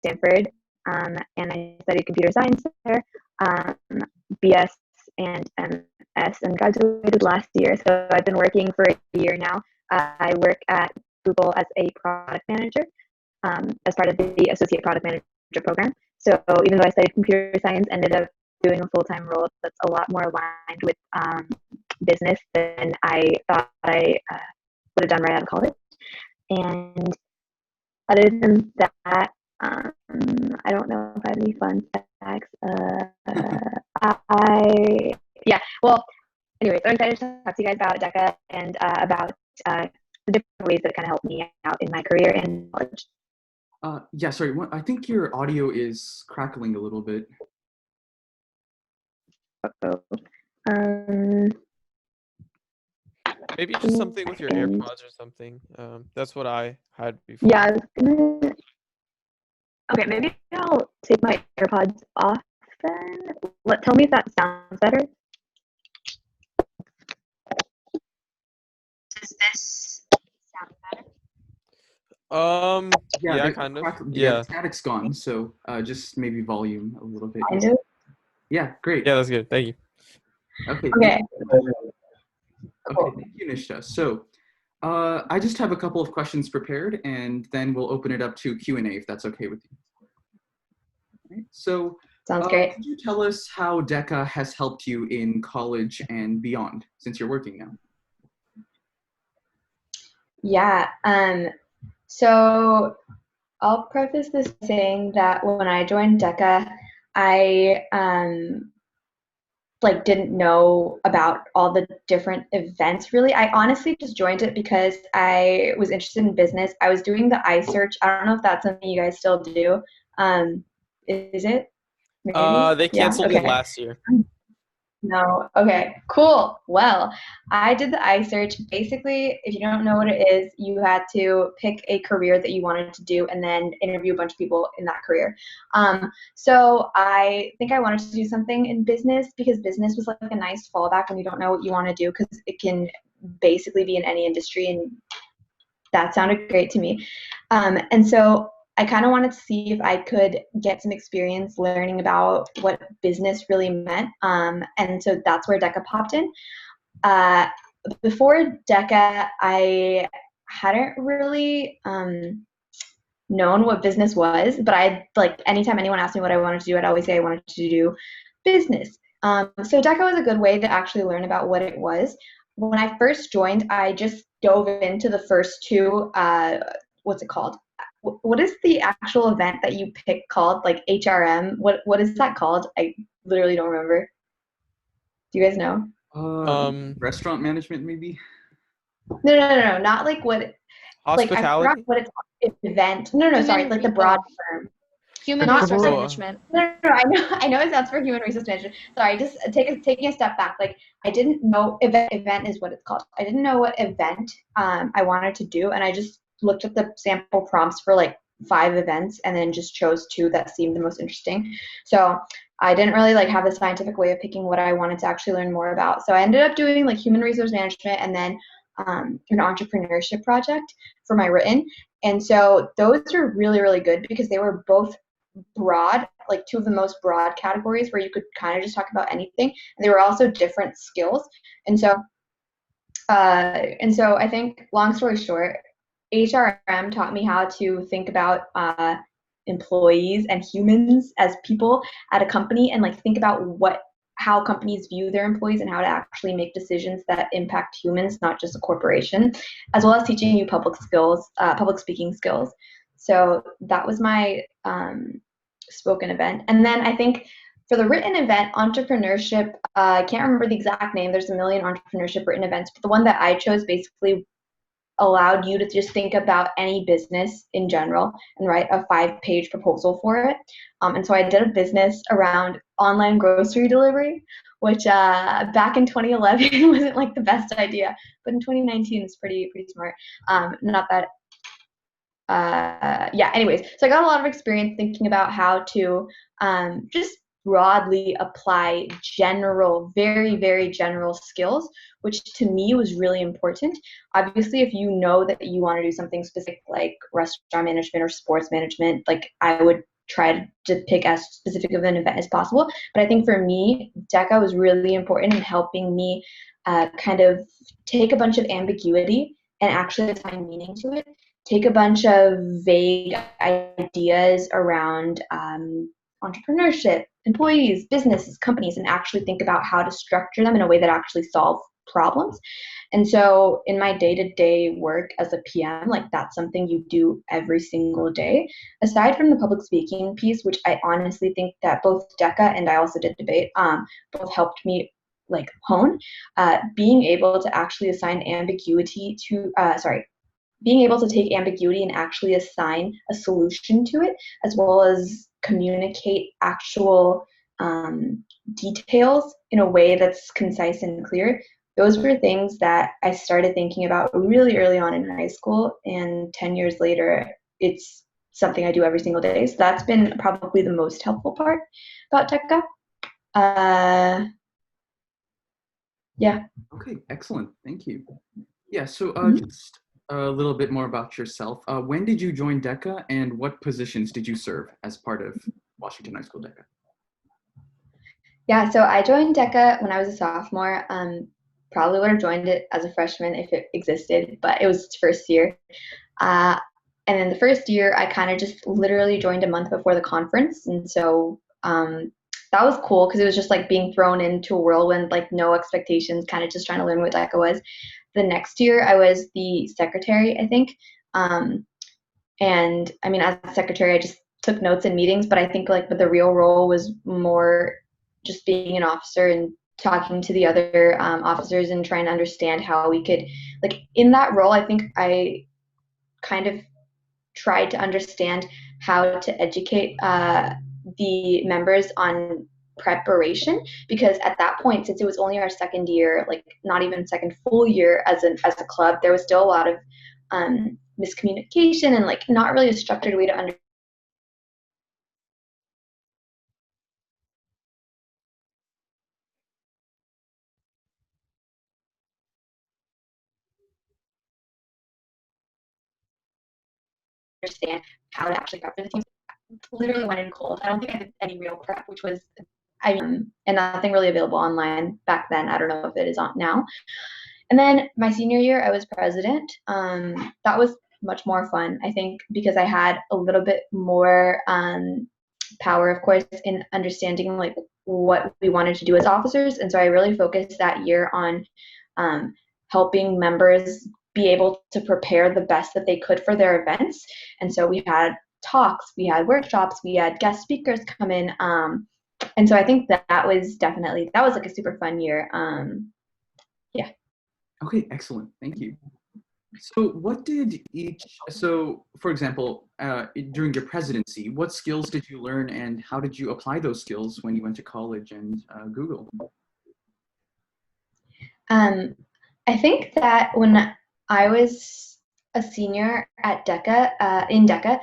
Stanford, and I studied computer science there, BS and MS, and graduated last year. So I've been working for a year now. I work at Google as a product manager, as part of the associate product manager program. So even though I studied computer science, ended up doing a full-time role that's a lot more aligned with business than I thought I would have done right out of college. And other than that, I don't know if I have any fun facts. Well, anyways, I'm excited to talk to you guys about DECA and about the different ways that it kind of helped me out in my career and college. Sorry, I think your audio is crackling a little bit. Maybe just something with your AirPods or something. That's what I had before. Yeah. Okay, maybe I'll take my AirPods off then. Tell me if that sounds better. Does this sound better? Yeah, kind of. Yeah, static's gone, so just maybe volume a little bit. Kind of? Yeah, great. Yeah, that's good. Thank you. Okay. Okay. Okay, thank you, Nishta. So I just have a couple of questions prepared, and then we'll open it up to Q&A if that's okay with you. Right, so sounds great. Could you tell us how DECA has helped you in college and beyond, since you're working now? Yeah. So I'll preface this saying that when I joined DECA, I didn't know about all the different events really. I honestly just joined it because I was interested in business. I was doing the iSearch. I don't know if that's something you guys still do. Is it? Maybe? They canceled it last year. No. Okay, cool. Well, I did the iSearch. Basically, if you don't know what it is, you had to pick a career that you wanted to do and then interview a bunch of people in that career. So I think I wanted to do something in business because business was like a nice fallback when you don't know what you want to do, because it can basically be in any industry, and that sounded great to me. And so I kind of wanted to see if I could get some experience learning about what business really meant. And so that's where DECA popped in. Before DECA, I hadn't really known what business was, but anytime anyone asked me what I wanted to do, I'd always say I wanted to do business. So DECA was a good way to actually learn about what it was. When I first joined, I just dove into the first two, what's it called? What is the actual event that you pick called? Like HRM? What is that called? I literally don't remember. Do you guys know? Restaurant management, maybe? No. Not like what. Hospitality? Like I forgot what it's called. Event. No, sorry. Like the broad term. Human resource management. No. I know it stands for human resource management. Sorry, just taking a step back. Like I didn't know event is what it's called. I didn't know what event I wanted to do, and I just looked at the sample prompts for like 5 events and then just chose 2 that seemed the most interesting. So I didn't really have a scientific way of picking what I wanted to actually learn more about. So I ended up doing like human resource management and then an entrepreneurship project for my written. And so those are really, really good because they were both broad, like 2 of the most broad categories where you could kind of just talk about anything. And they were also different skills. And so I think, long story short, HRM taught me how to think about employees and humans as people at a company, and think about how companies view their employees and how to actually make decisions that impact humans, not just a corporation, as well as teaching you public speaking skills. So that was my spoken event. And then I think for the written event, entrepreneurship, I can't remember the exact name. There's a million entrepreneurship written events, but the one that I chose basically allowed you to just think about any business in general and write a 5-page proposal for it. And so I did a business around online grocery delivery, which back in 2011 wasn't the best idea, but in 2019 it's pretty smart. Not that. Anyways, so I got a lot of experience thinking about how to just broadly apply very, very general skills, which to me was really important. Obviously, if you know that you want to do something specific like restaurant management or sports management, I would try to pick as specific of an event as possible. But I think for me, DECA was really important in helping me kind of take a bunch of ambiguity and actually assign meaning to it. Take a bunch of vague ideas around entrepreneurship, employees, businesses, companies, and actually think about how to structure them in a way that actually solves problems. And so in my day-to-day work as a PM, like that's something you do every single day. Aside from the public speaking piece, which I honestly think that both DECA and I also did debate, both helped me like hone, being able to actually assign ambiguity to, being able to take ambiguity and actually assign a solution to it, as well as communicate actual details in a way that's concise and clear. Those were things that I started thinking about really early on in high school, and 10 years later, it's something I do every single day. So that's been probably the most helpful part about DECA. Yeah. Okay, excellent. Thank you. Yeah, so just a little bit more about yourself. When did you join DECA, and what positions did you serve as part of Washington High School DECA? Yeah, so I joined DECA when I was a sophomore. Probably would have joined it as a freshman if it existed, but it was its first year. And then the first year, I kind of just literally joined a month before the conference. And so that was cool because it was just like being thrown into a whirlwind, like no expectations, kind of just trying to learn what DECA was. The next year, I was the secretary, I think. And I mean, as a secretary, I just took notes in meetings, but I think like but the real role was more just being an officer and talking to the other officers and trying to understand how we could, like in that role, I think I kind of tried to understand how to educate the members on preparation, because at that point, since it was only our second year, like not even second full year as a club, there was still a lot of miscommunication and like not really a structured way to understand how to actually prep for the team. Literally went in cold. I don't think I did any real prep, which was, and nothing really available online back then. I don't know if it is on now. And then my senior year, I was president. That was much more fun, I think, because I had a little bit more power, of course, in understanding like what we wanted to do as officers. And so I really focused that year on helping members be able to prepare the best that they could for their events. And so we had talks, we had workshops, we had guest speakers come in. And so I think that was like a super fun year. Yeah. Okay, excellent. Thank you. So what did for example, during your presidency, what skills did you learn and how did you apply those skills when you went to college and Google? I think that when I was a senior at DECA, in DECA,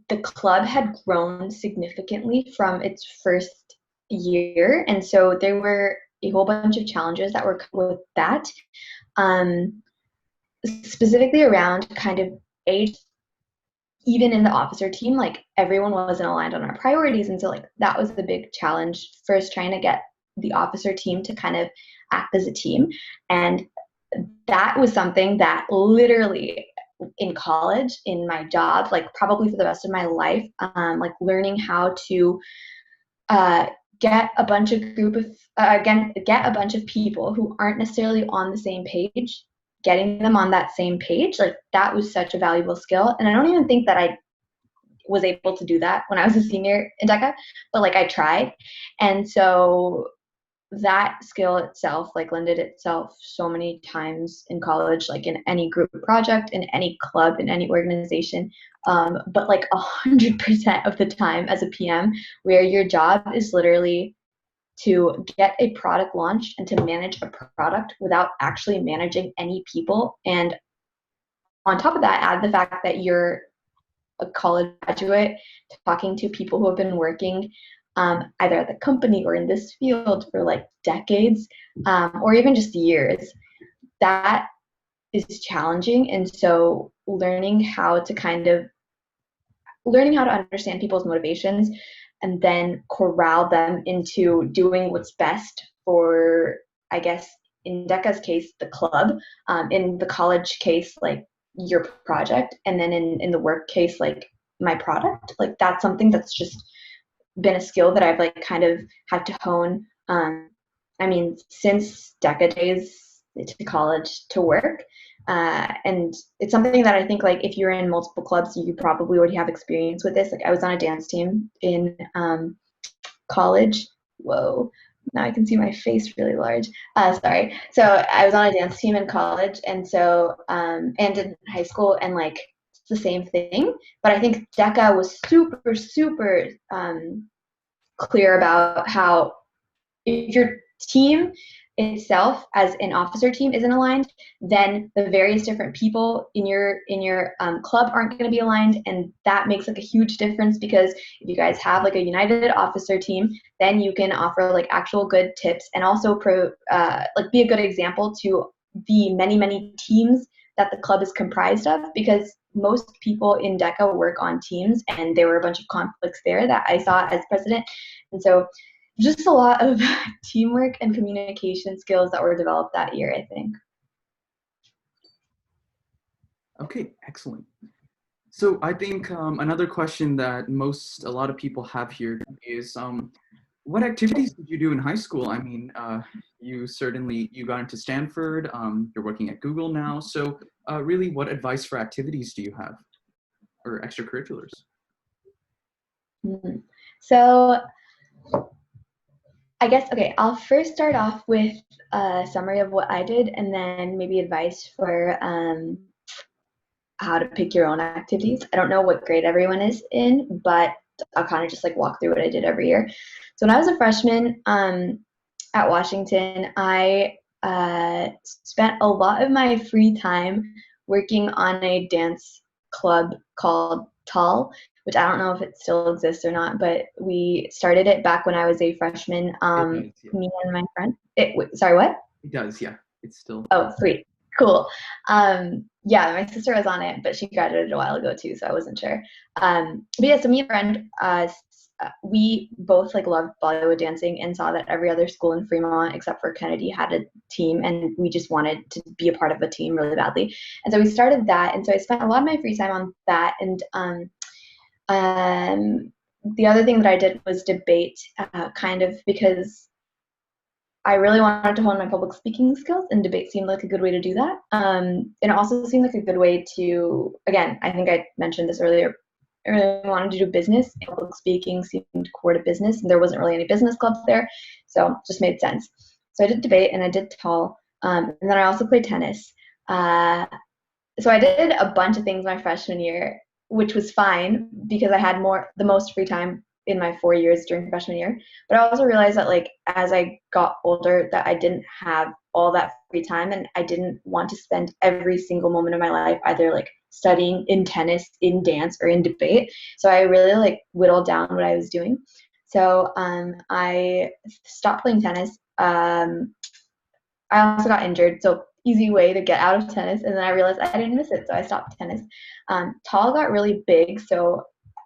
the club had grown significantly from its first year. And so there were a whole bunch of challenges that were with that, specifically around kind of age. Even in the officer team, like everyone wasn't aligned on our priorities. And so like that was the big challenge, first trying to get the officer team to kind of act as a team. And that was something that literally in college, in my job, like probably for the rest of my life, like learning how to get a bunch of people who aren't necessarily on the same page, getting them on that same page, like that was such a valuable skill. And I don't even think that I was able to do that when I was a senior in DECA, but like I tried. And so that skill itself like lended itself so many times in college, like in any group project, in any club, in any organization. But like 100% of the time as a PM, where your job is literally to get a product launched and to manage a product without actually managing any people. And on top of that, add the fact that you're a college graduate talking to people who have been working either at the company or in this field for like decades, or even just years. That is challenging. And so learning how to kind of learning how to understand people's motivations and then corral them into doing what's best for, I guess, in DECA's case, the club, in the college case, like your project, and then in the work case, like my product. Like that's something that's just been a skill that I've like kind of had to hone. I mean, since DECA days to college to work. And it's something that I think like if you're in multiple clubs, you probably already have experience with this. Like I was on a dance team in college. Whoa, now I can see my face really large. Sorry. So I was on a dance team in college, and so and in high school, and like it's the same thing. But I think DECA was super clear about how if your team itself as an officer team isn't aligned, then the various different people in your club aren't going to be aligned, and that makes like a huge difference, because if you guys have like a united officer team, then you can offer like actual good tips and also like be a good example to the many teams that the club is comprised of, because most people in DECA work on teams, and there were a bunch of conflicts there that I saw as president. And so just a lot of teamwork and communication skills that were developed that year, I think. Okay, excellent. So I think another question that a lot of people have here is, what activities did you do in high school? I mean, you got into Stanford, you're working at Google now. So really, what advice for activities do you have, or extracurriculars? So I guess, okay, I'll first start off with a summary of what I did, and then maybe advice for how to pick your own activities. I don't know what grade everyone is in, but I'll kind of just like walk through what I did every year. So when I was a freshman at Washington, I spent a lot of my free time working on a dance club called Tall, which I don't know if it still exists or not, but we started it back when I was a freshman. It does, yeah. Me and my friend. Sorry, what? It does, yeah. It's still. Oh, sweet. Cool. Yeah, my sister was on it, but she graduated a while ago too, so I wasn't sure. But yeah, so me and a friend, we both like loved Bollywood dancing and saw that every other school in Fremont except for Kennedy had a team, and we just wanted to be a part of a team really badly. And so we started that, and so I spent a lot of my free time on that. And the other thing that I did was debate, kind of because I really wanted to hone my public speaking skills, and debate seemed like a good way to do that. And it also seemed like a good way to, again, I think I mentioned this earlier, I really wanted to do business. Public speaking seemed core to business, and there wasn't really any business clubs there, so it just made sense. So I did debate, and I did tall, and then I also played tennis. So I did a bunch of things my freshman year, which was fine because I had the most free time in my 4 years during freshman year. But I also realized that like as I got older that I didn't have all that free time, and I didn't want to spend every single moment of my life either like studying, in tennis, in dance, or in debate. So I really like whittled down what I was doing. So I stopped playing tennis. I also got injured, so easy way to get out of tennis, and then I realized I didn't miss it, so I stopped tennis. Tall got really big, so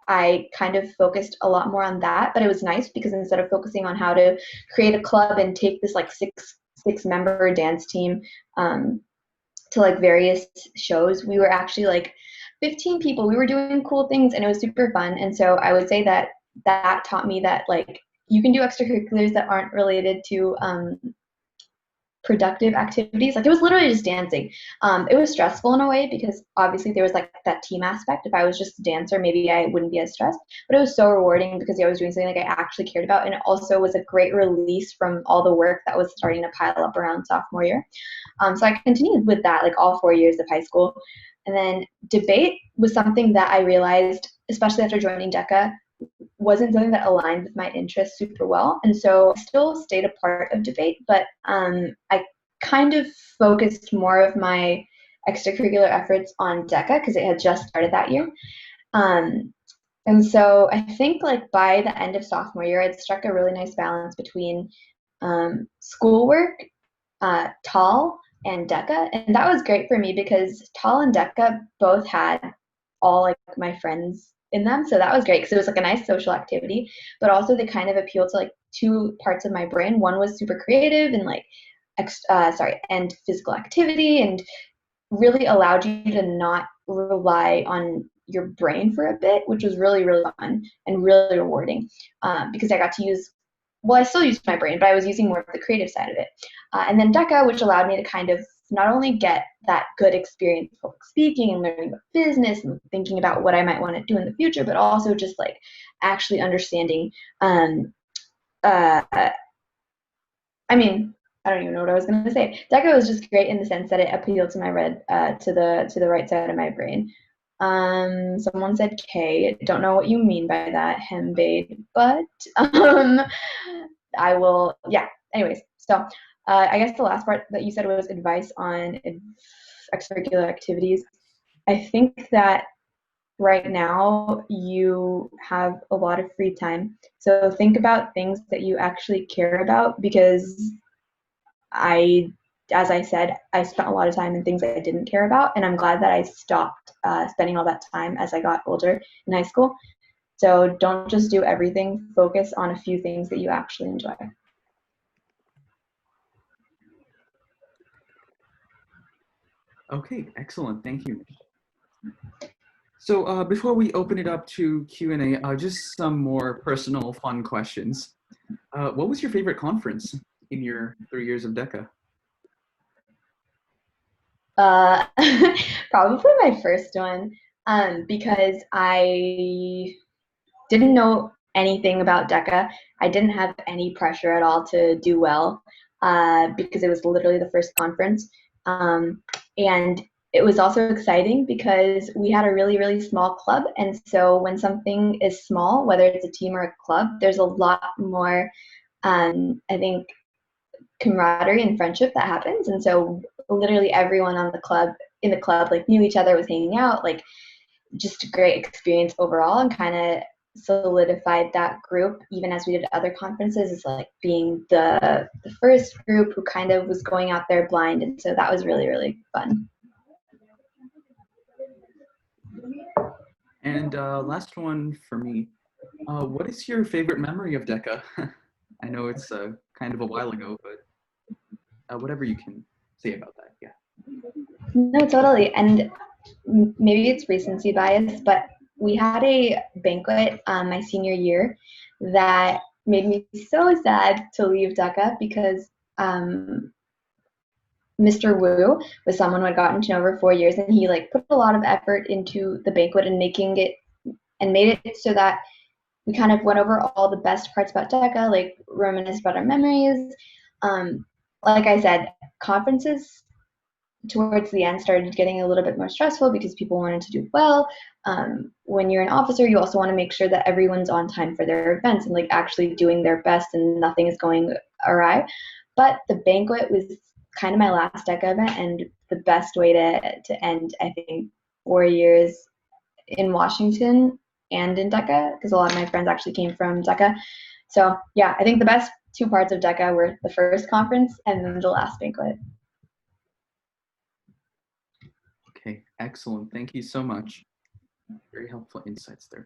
I kind of focused a lot more on that, but it was nice because instead of focusing on how to create a club and take this like six member dance team to like various shows, we were actually like 15 people. We were doing cool things, and it was super fun. And so I would say that taught me that like you can do extracurriculars that aren't related to productive activities. Like it was literally just dancing. It was stressful in a way because obviously there was like that team aspect. If I was just a dancer, maybe I wouldn't be as stressed, but it was so rewarding because I was doing something like I actually cared about, and it also was a great release from all the work that was starting to pile up around sophomore year. So I continued with that like all 4 years of high school. And then debate was something that I realized, especially after joining DECA, wasn't something that aligned with my interests super well. And so I still stayed a part of debate, but I kind of focused more of my extracurricular efforts on DECA because it had just started that year. And so I think like by the end of sophomore year, I'd struck a really nice balance between schoolwork, Tall, and DECA. And that was great for me because Tall and DECA both had all like my friends in them. So that was great because it was like a nice social activity, but also they kind of appealed to like two parts of my brain. One was super creative and like and physical activity, and really allowed you to not rely on your brain for a bit, which was really, really fun and really rewarding, because I got to use, well, I still used my brain, but I was using more of the creative side of it. And then DECA, which allowed me to kind of not only get that good experience of public speaking and learning about business and thinking about what I might want to do in the future, but also just like actually understanding, I mean, I don't even know what I was going to say. DECA was just great in the sense that it appealed to my to the right side of my brain. Someone said K. Don't know what you mean by that, hembade, but I will. Yeah. Anyways, so I guess the last part that you said was advice on extracurricular activities. I think that right now you have a lot of free time, so think about things that you actually care about, because as I said, I spent a lot of time in things that I didn't care about, and I'm glad that I stopped spending all that time as I got older in high school. So don't just do everything, focus on a few things that you actually enjoy. Okay, excellent. Thank you. So before we open it up to Q&A, just some more personal fun questions. What was your favorite conference in your 3 years of DECA? Probably my first one, because I didn't know anything about DECA. I didn't have any pressure at all to do well, because it was literally the first conference. And it was also exciting because we had a really, really small club. And so when something is small, whether it's a team or a club, there's a lot more, I think, camaraderie and friendship that happens. And so literally everyone in the club like knew each other, was hanging out, like just a great experience overall, and kind of solidified that group even as we did other conferences, is like being the first group who kind of was going out there blind. And so that was really, really fun. And last one for me. What is your favorite memory of DECA? I know it's kind of a while ago, but whatever you can say about that, yeah. No, totally. And maybe it's recency bias, but we had a banquet my senior year that made me so sad to leave DECA, because Mr. Wu was someone who had gotten to know over 4 years, and he like put a lot of effort into the banquet and making it, and made it so that we kind of went over all the best parts about DECA, like reminisced about our memories. Like I said, conferences towards the end started getting a little bit more stressful because people wanted to do well. When you're an officer, you also want to make sure that everyone's on time for their events and like actually doing their best and nothing is going awry. But the banquet was kind of my last DECA event, and the best way to end, I think, 4 years in Washington and in DECA, because a lot of my friends actually came from DECA. So yeah, I think the best two parts of DECA were the first conference and then the last banquet. Okay, excellent. Thank you so much. Very helpful insights there.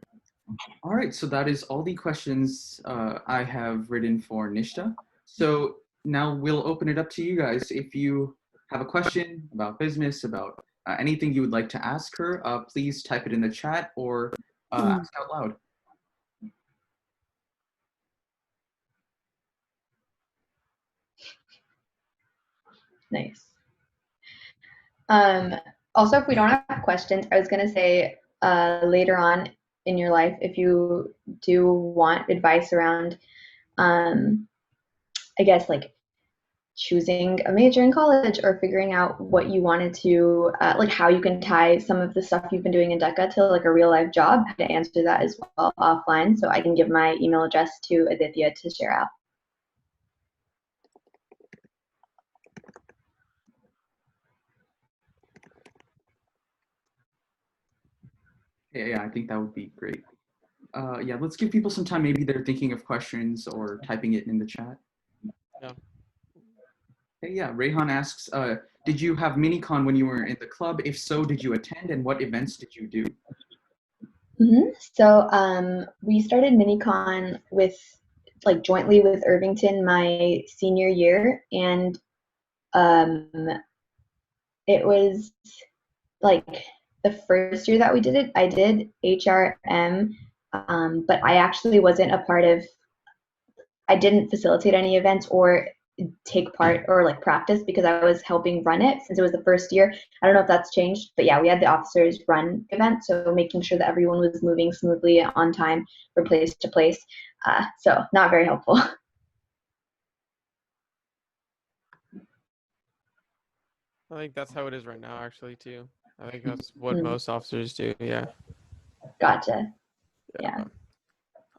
All right, so that is all the questions I have written for Nishta. So now we'll open it up to you guys. If you have a question about business, about anything you would like to ask her, please type it in the chat or ask out loud. Nice. Also, if we don't have questions, I was going to say later on in your life, if you do want advice around, I guess, like choosing a major in college or figuring out what you wanted to, like how you can tie some of the stuff you've been doing in DECA to like a real life job, to answer that as well offline. So I can give my email address to Aditya to share out. Yeah, I think that would be great. Yeah, let's give people some time. Maybe they're thinking of questions or typing it in the chat. Yeah. Okay, yeah, Rayhan asks, did you have MiniCon when you were in the club? If so, did you attend, and what events did you do? So we started MiniCon with jointly with Irvington my senior year, and um, it was like the first year that we did it. I did HRM, but I actually wasn't a part of. I didn't facilitate any events or take part or practice because I was helping run it since it was the first year. I don't know if that's changed, but yeah, we had the officers run the event, so making sure that everyone was moving smoothly on time from place to place. So not very helpful. I think that's how it is right now, actually, too. I think that's what most officers do. Yeah. Gotcha. Yeah.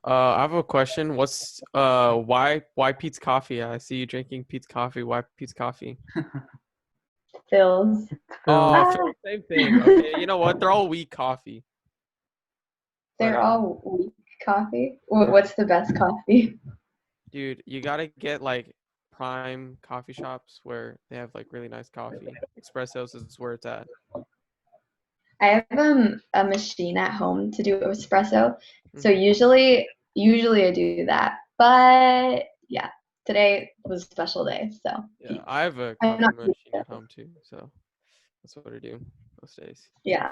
I have a question. What's why Pete's Coffee? I see you drinking Pete's Coffee. Why Pete's Coffee? Phil's. Oh, same thing. Okay, you know what? They're all weak coffee. They're all weak coffee. What's the best coffee? Dude, you gotta get prime coffee shops where they have really nice coffee. Espressos is where it's at. I have a machine at home to do espresso, so usually I do that. But yeah, today was a special day, so yeah, I have a coffee machine at home too, so that's what I do most days. Yeah.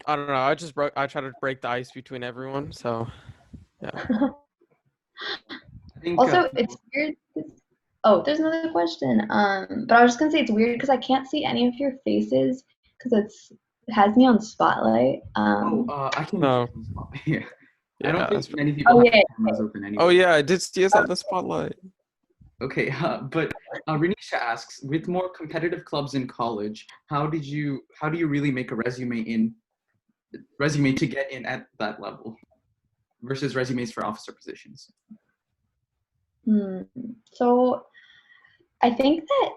I don't know. I try to break the ice between everyone, so yeah. Also, it's weird. Oh, there's another question. But I was just gonna say it's weird because I can't see any of your faces because it has me on spotlight. I can. No. Yeah. Yeah, I don't think many people have cameras open anyway. Oh yeah, I did see us on the spotlight. Okay, but Renisha asks, with more competitive clubs in college, how do you really make a resume to get in at that level versus resumes for officer positions? So I think that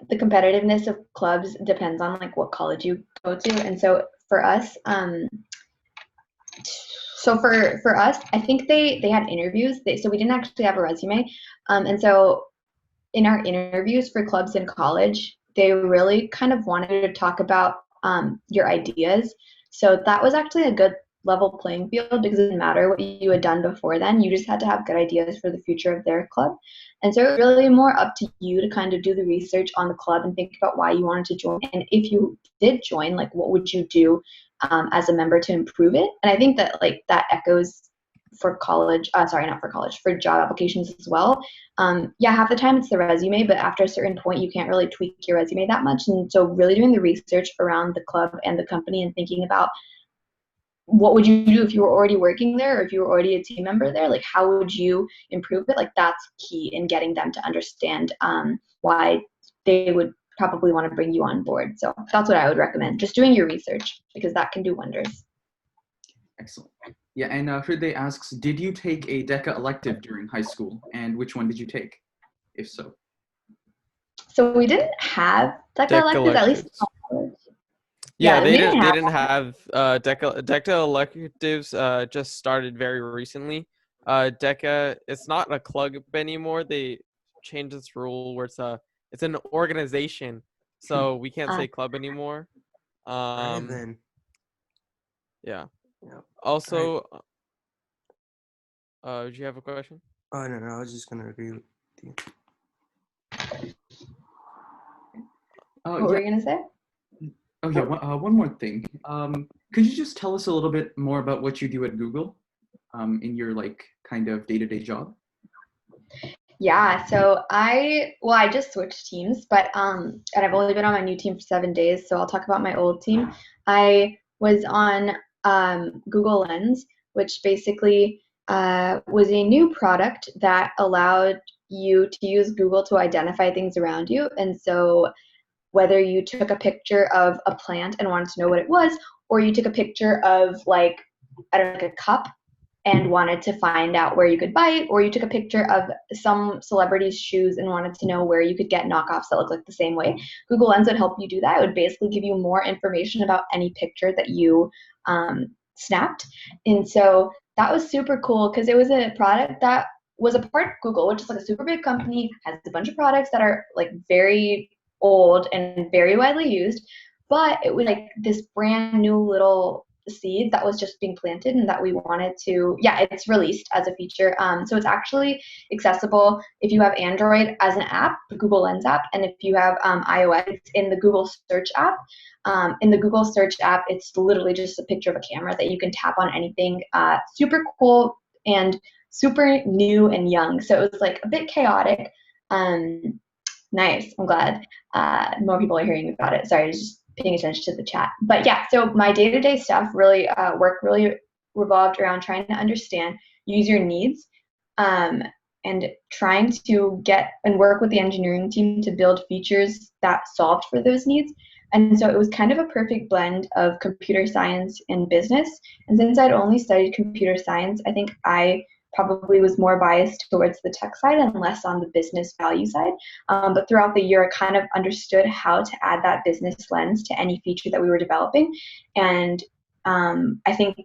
the competitiveness of clubs depends on what college you go to, and so for us, I think they had interviews. So we didn't actually have a resume, and so in our interviews for clubs in college, they really kind of wanted to talk about your ideas. So that was actually a good level playing field because it didn't matter what you had done before then. You just had to have good ideas for the future of their club. And so it was really more up to you to kind of do the research on the club and think about why you wanted to join. And if you did join, what would you do as a member to improve it? And I think that that echoes for college, sorry, not for college, for job applications as well. Yeah, half the time it's the resume, but after a certain point, you can't really tweak your resume that much. And so really doing the research around the club and the company and thinking about what would you do if you were already working there or if you were already a team member there, how would you improve it? That's key in getting them to understand why they would probably want to bring you on board. So that's what I would recommend, just doing your research because that can do wonders. Excellent. Yeah, and Hriday asks, did you take a DECA elective during high school, and which one did you take, if so? So we didn't have DECA electives, at least in college. Yeah, they didn't have DECA electives just started very recently. DECA, it's not a club anymore. They changed this rule where it's an organization, so we can't say club anymore. Then. Yeah. Also, do you have a question? Oh no, I was just gonna agree with you. What were you gonna say? Oh yeah, one more thing. Could you just tell us a little bit more about what you do at Google, in your kind of day-to-day job? Yeah, so I just switched teams, but and I've only been on my new team for 7 days, so I'll talk about my old team. I was on Google Lens, which basically was a new product that allowed you to use Google to identify things around you. And so whether you took a picture of a plant and wanted to know what it was, or you took a picture of I don't know, a cup and wanted to find out where you could buy it, or you took a picture of some celebrity's shoes and wanted to know where you could get knockoffs that look like the same way, Google Lens would help you do that. It would basically give you more information about any picture that you snapped. And so that was super cool because it was a product that was a part of Google, which is a super big company, has a bunch of products that are very old and very widely used, but it was this brand new little seed that was just being planted and that we wanted to, it's released as a feature. So it's actually accessible if you have Android as an app, the Google Lens app, and if you have iOS, it's in the Google Search app. In the Google Search app, it's literally just a picture of a camera that you can tap on anything. Super cool and super new and young. So it was like a bit chaotic. Nice. I'm glad more people are hearing about it. Sorry, I was just paying attention to the chat. But yeah, so my day-to-day stuff really work really revolved around trying to understand user needs and trying to get and work with the engineering team to build features that solved for those needs. And so it was kind of a perfect blend of computer science and business. And since I'd only studied computer science, I think I probably was more biased towards the tech side and less on the business value side. But throughout the year, I kind of understood how to add that business lens to any feature that we were developing. And I think,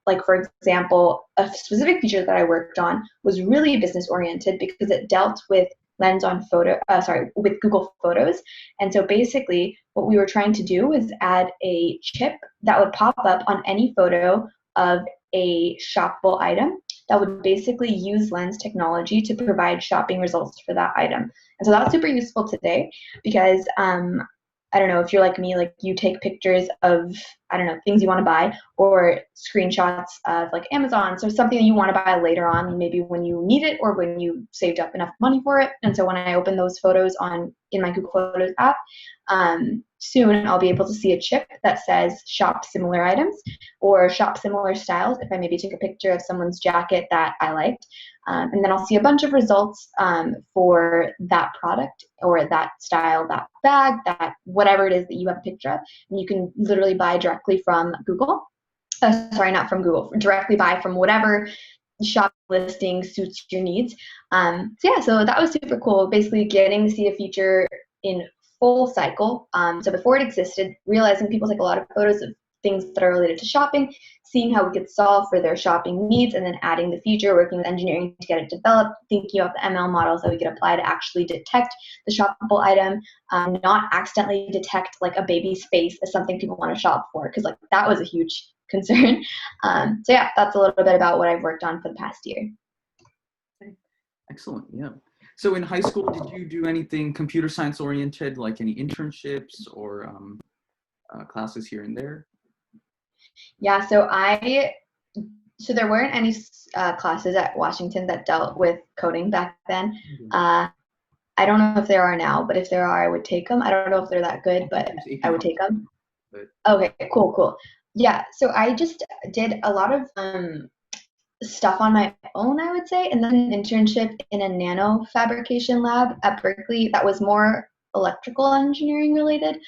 like, for example, a specific feature that I worked on was really business oriented because it dealt with with Google Photos. And so basically what we were trying to do was add a chip that would pop up on any photo of a shoppable item that would basically use lens technology to provide shopping results for that item. And so that's super useful today because I don't know, if you're like me, like you take pictures of, I don't know, things you want to buy or screenshots of like Amazon. So something that you want to buy later on, maybe when you need it or when you saved up enough money for it. And so when I open those photos in my Google Photos app, soon I'll be able to see a chip that says shop similar items or shop similar styles if I maybe took a picture of someone's jacket that I liked. And then I'll see a bunch of results for that product or that style, that bag, that whatever it is that you have a picture of. And you can literally buy directly from Google. Not from Google, directly buy from whatever shop listing suits your needs. So that was super cool, basically getting to see a feature in full cycle. So before it existed, realizing people take a lot of photos of things that are related to shopping, seeing how we could solve for their shopping needs, and then adding the feature, working with engineering to get it developed, thinking about the ML models that we could apply to actually detect the shoppable item, not accidentally detect like a baby's face as something people want to shop for, because like that was a huge concern. That's a little bit about what I've worked on for the past year. Excellent. Yeah. So in high school, did you do anything computer science oriented, like any internships or classes here and there? Yeah, so there weren't any classes at Washington that dealt with coding back then. I don't know if there are now, but if there are, I would take them. I don't know if they're that good, but I would take them. Okay, cool. Yeah, so I just did a lot of stuff on my own, I would say, and then an internship in a nano fabrication lab at Berkeley that was more electrical engineering related.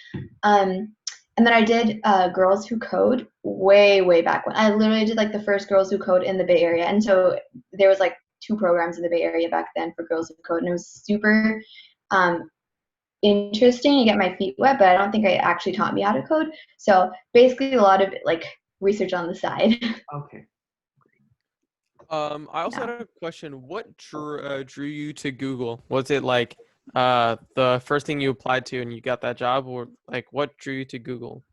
And then I did Girls Who Code way back when. I literally did like the first Girls Who Code in the Bay Area. And so there was like 2 programs in the Bay Area back then for Girls Who Code. And it was super interesting to get my feet wet, but I don't think it actually taught me how to code. So basically a lot of like research on the side. Okay. I also had a question. What drew you to Google? Was it like the first thing you applied to and you got that job, or like what drew you to Google?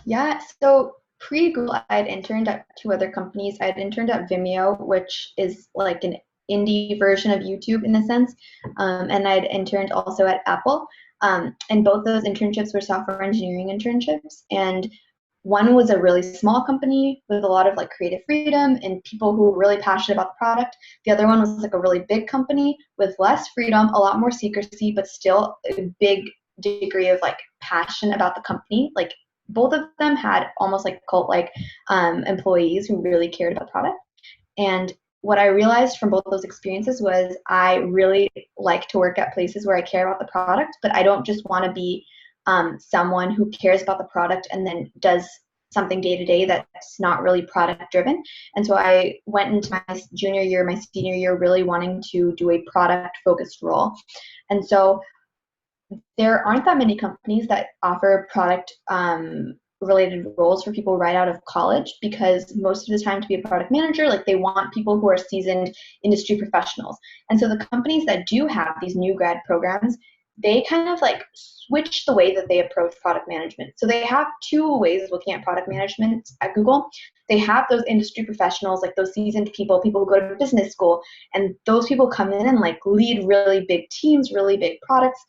Yeah, so pre-Google, I had interned at 2 other companies. I had interned at Vimeo, which is like an indie version of YouTube in a sense, and I'd interned also at Apple. And both those internships were software engineering internships, and one was a really small company with a lot of like creative freedom and people who were really passionate about the product. The other one was like a really big company with less freedom, a lot more secrecy, but still a big degree of like passion about the company. Like both of them had almost like cult-like employees who really cared about the product. And what I realized from both those experiences was I really like to work at places where I care about the product, but I don't just want to be someone who cares about the product and then does something day to day that's not really product driven. And so I went into my junior year, my senior year, really wanting to do a product focused role. And so there aren't that many companies that offer product related roles for people right out of college, because most of the time to be a product manager, like they want people who are seasoned industry professionals. And so the companies that do have these new grad programs, they kind of like switched the way that they approach product management. So they have two ways of looking at product management at Google. They have those industry professionals, like those seasoned people who go to business school, and those people come in and like lead really big teams, really big products,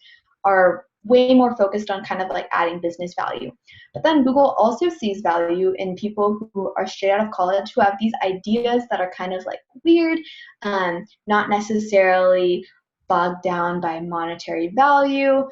are way more focused on kind of like adding business value. But then Google also sees value in people who are straight out of college who have these ideas that are kind of like weird, not necessarily bogged down by monetary value,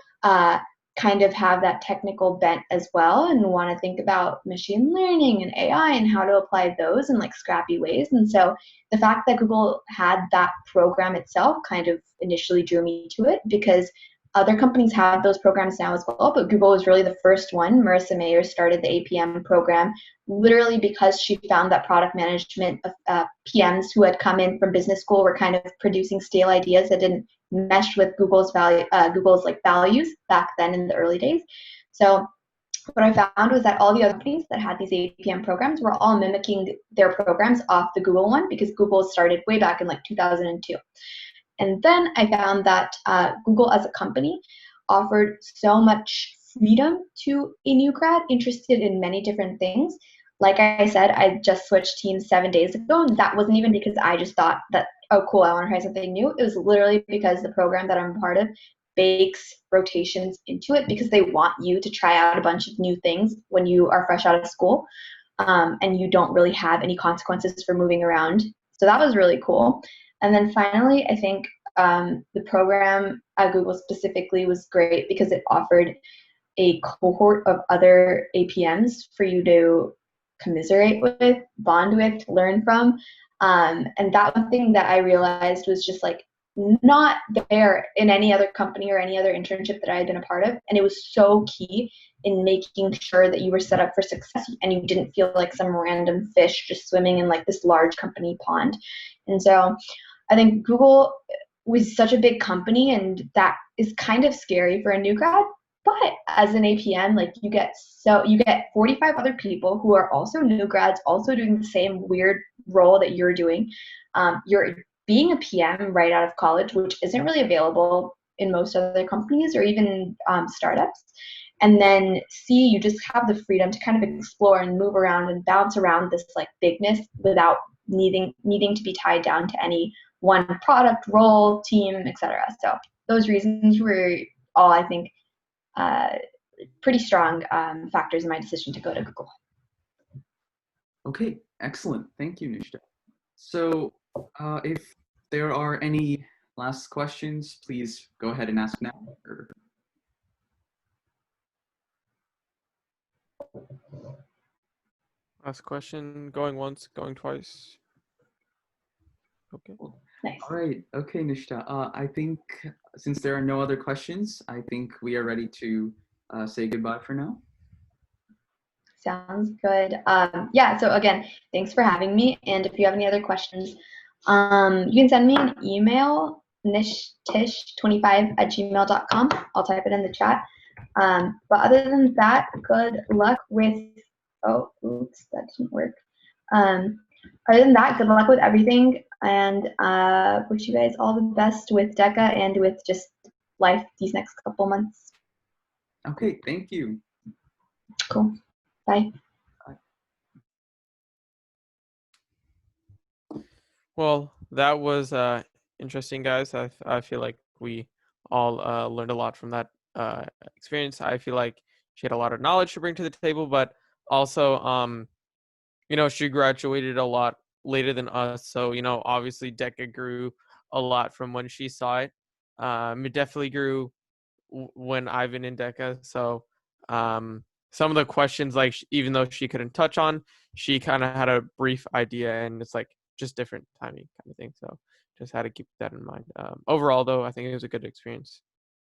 kind of have that technical bent as well and want to think about machine learning and AI and how to apply those in like scrappy ways. And so the fact that Google had that program itself kind of initially drew me to it, because other companies have those programs now as well, but Google was really the first one. Marissa Mayer started the APM program literally because she found that product management PMs who had come in from business school were kind of producing stale ideas that didn't mesh with Google's like values back then in the early days. So what I found was that all the other companies that had these APM programs were all mimicking their programs off the Google one, because Google started way back in like 2002. And then I found that Google as a company offered so much freedom to a new grad interested in many different things. Like I said, I just switched teams 7 days ago, and that wasn't even because I just thought that, oh, cool, I want to try something new. It was literally because the program that I'm a part of bakes rotations into it, because they want you to try out a bunch of new things when you are fresh out of school, and you don't really have any consequences for moving around. So that was really cool. And then finally, I think the program at Google specifically was great because it offered a cohort of other APMs for you to commiserate with, bond with, learn from. And that one thing that I realized was just like not there in any other company or any other internship that I had been a part of. And it was so key in making sure that you were set up for success and you didn't feel like some random fish just swimming in like this large company pond. And so I think Google was such a big company, and that is kind of scary for a new grad. But as an APM, like you get 45 other people who are also new grads, also doing the same weird role that you're doing. You're being a PM right out of college, which isn't really available in most other companies or even startups. And then C, you just have the freedom to kind of explore and move around and bounce around this like bigness without needing to be tied down to any one product, role, team, etc. So those reasons were all, I think, pretty strong factors in my decision to go to Google. Okay, excellent. Thank you, Nishta. So if there are any last questions, please go ahead and ask now. Last question, going once, going twice. Okay. Nice. All right. Okay, Nishta. I think since there are no other questions, I think we are ready to say goodbye for now. Sounds good. Yeah, so again, thanks for having me. And if you have any other questions, you can send me an email, nishtish25@gmail.com. I'll type it in the chat. But other than that, good luck with, oh, oops, that didn't work. Other than that, good luck with everything, and wish you guys all the best with DECA and with just life these next couple months. Okay, thank you. Cool. Bye. Well, that was interesting, guys. I feel like we all learned a lot from that experience. I feel like she had a lot of knowledge to bring to the table, but also, she graduated a lot later than us. So, obviously DECA grew a lot from when she saw it. It definitely grew when I've been in DECA. So, some of the questions, like even though she couldn't touch on, she kind of had a brief idea, and it's like just different timing kind of thing. So just had to keep that in mind. Overall, though, I think it was a good experience.